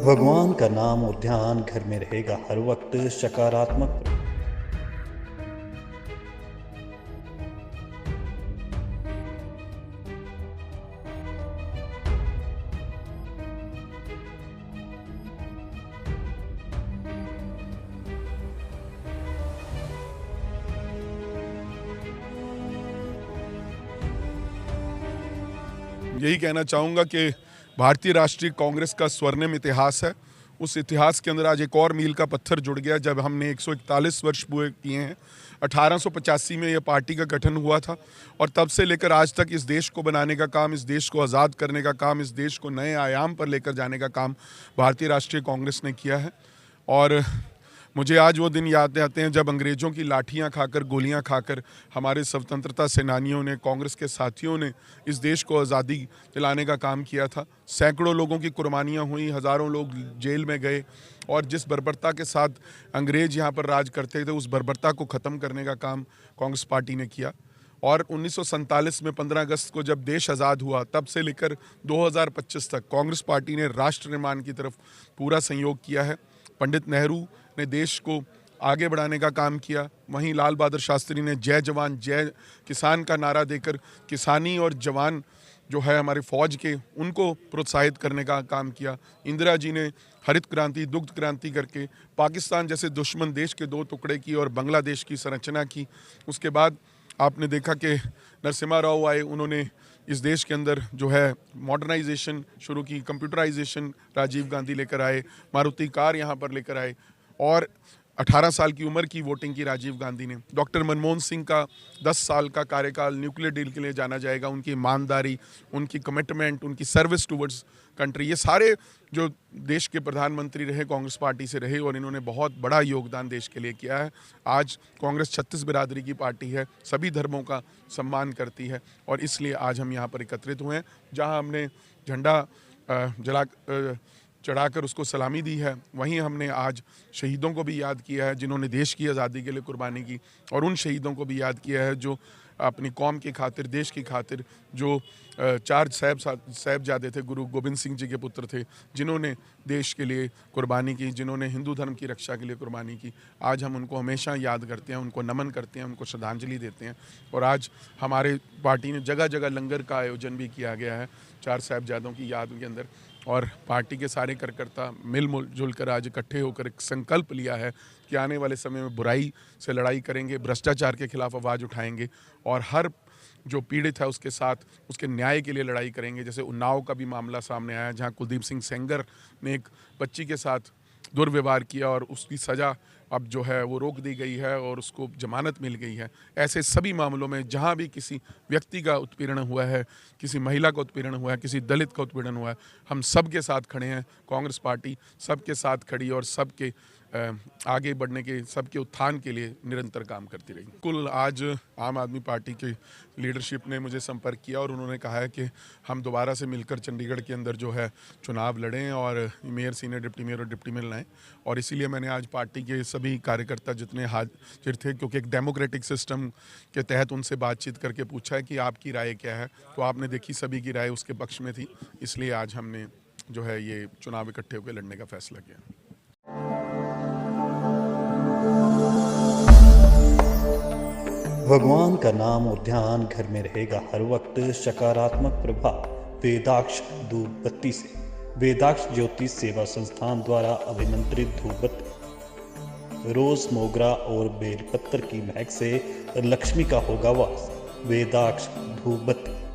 भगवान का नाम और ध्यान घर में रहेगा हर वक्त सकारात्मक। यही कहना चाहूँगा कि भारतीय राष्ट्रीय कांग्रेस का स्वर्णिम इतिहास है। उस इतिहास के अंदर आज एक और मील का पत्थर जुड़ गया जब हमने 141 वर्ष पूरे किए हैं। 1885 में यह पार्टी का गठन हुआ था और तब से लेकर आज तक इस देश को बनाने का काम, इस देश को आज़ाद करने का काम, इस देश को नए आयाम पर लेकर जाने का काम भारतीय राष्ट्रीय कांग्रेस ने किया है। और मुझे आज वो दिन याद आते हैं जब अंग्रेज़ों की लाठियां खाकर, गोलियां खाकर हमारे स्वतंत्रता सेनानियों ने, कांग्रेस के साथियों ने इस देश को आज़ादी दिलाने का काम किया था। सैकड़ों लोगों की कुर्बानियां हुई, हज़ारों लोग जेल में गए और जिस बर्बरता के साथ अंग्रेज़ यहाँ पर राज करते थे, उस बर्बरता को ख़त्म करने का काम कांग्रेस पार्टी ने किया। और 1947 में 15 अगस्त को जब देश आज़ाद हुआ, तब से लेकर 2025 तक कांग्रेस पार्टी ने राष्ट्र निर्माण की तरफ पूरा सहयोग किया है। पंडित नेहरू ने देश को आगे बढ़ाने का काम किया, वहीं लाल बहादुर शास्त्री ने जय जवान जय किसान का नारा देकर किसानी और जवान जो है हमारे फौज के, उनको प्रोत्साहित करने का काम किया। इंदिरा जी ने हरित क्रांति, दुग्ध क्रांति करके पाकिस्तान जैसे दुश्मन देश के दो टुकड़े की और बांग्लादेश की संरचना की। उसके बाद आपने देखा कि नरसिम्हा राव आए, उन्होंने इस देश के अंदर जो है मॉडर्नाइजेशन शुरू की, कंप्यूटराइजेशन राजीव गांधी लेकर आए, मारुति कार यहाँ पर लेकर आए और 18 साल की उम्र की वोटिंग की राजीव गांधी ने। डॉक्टर मनमोहन सिंह का 10 साल का कार्यकाल न्यूक्लियर डील के लिए जाना जाएगा। उनकी ईमानदारी, उनकी कमिटमेंट, उनकी सर्विस टुवर्ड्स कंट्री, ये सारे जो देश के प्रधानमंत्री रहे कांग्रेस पार्टी से रहे और इन्होंने बहुत बड़ा योगदान देश के लिए किया है। आज कांग्रेस 36 बिरादरी की पार्टी है, सभी धर्मों का सम्मान करती है और इसलिए आज हम यहाँ पर एकत्रित हुए हैं, जहाँ हमने झंडा चढ़ाकर उसको सलामी दी है। वहीं हमने आज शहीदों को भी याद किया है जिन्होंने देश की आज़ादी के लिए कुर्बानी की, और उन शहीदों को भी याद किया है जो अपनी कौम की खातिर, देश की खातिर, जो 4 साहिबजादे थे, गुरु गोबिंद सिंह जी के पुत्र थे, जिन्होंने देश के लिए कुर्बानी की, जिन्होंने हिंदू धर्म की रक्षा के लिए कुर्बानी की। आज हम उनको हमेशा याद करते हैं, उनको नमन करते हैं, उनको श्रद्धांजलि देते हैं। और आज हमारे पार्टी ने जगह जगह लंगर का आयोजन भी किया गया है 4 साहिबजादों की याद के अंदर। और पार्टी के सारे कार्यकर्ता मिलजुल कर आज इकट्ठे होकर एक संकल्प लिया है कि आने वाले समय में बुराई से लड़ाई करेंगे, भ्रष्टाचार के खिलाफ आवाज़ उठाएंगे और हर जो पीड़ित है उसके साथ उसके न्याय के लिए लड़ाई करेंगे। जैसे उन्नाव का भी मामला सामने आया, जहां कुलदीप सिंह सेंगर ने एक बच्ची के साथ दुर्व्यवहार किया और उसकी सज़ा अब जो है वो रोक दी गई है और उसको जमानत मिल गई है। ऐसे सभी मामलों में जहां भी किसी व्यक्ति का उत्पीड़न हुआ है, किसी महिला का उत्पीड़न हुआ है, किसी दलित का उत्पीड़न हुआ है, हम सब के साथ खड़े हैं। कांग्रेस पार्टी सबके साथ खड़ी और सबके आगे बढ़ने के, सबके उत्थान के लिए निरंतर काम करती रही। कुल आज आम आदमी पार्टी की लीडरशिप ने मुझे संपर्क किया और उन्होंने कहा है कि हम दोबारा से मिलकर चंडीगढ़ के अंदर जो है चुनाव लड़ें और मेयर, सीनियर डिप्टी मेयर और डिप्टी मेयर लाएँ। और इसीलिए मैंने आज पार्टी के सभी कार्यकर्ता जितने हाजिर थे, क्योंकि एक डेमोक्रेटिक सिस्टम के तहत उनसे बातचीत करके पूछा है कि आपकी राय क्या है, तो आपने देखी सभी की राय उसके पक्ष में थी। इसलिए आज हमने जो है ये चुनाव इकट्ठे होकर लड़ने का फैसला किया। भगवान का नाम और ध्यान घर में रहेगा हर वक्त सकारात्मक प्रभाव। वेदाक्ष धूप बत्ती से। वेदाक्ष ज्योतिष सेवा संस्थान द्वारा अभिमंत्रित धूप बत्ती रोज, मोगरा और बेलपत्र की महक से लक्ष्मी का होगा वास। वेदाक्ष धूप बत्ती।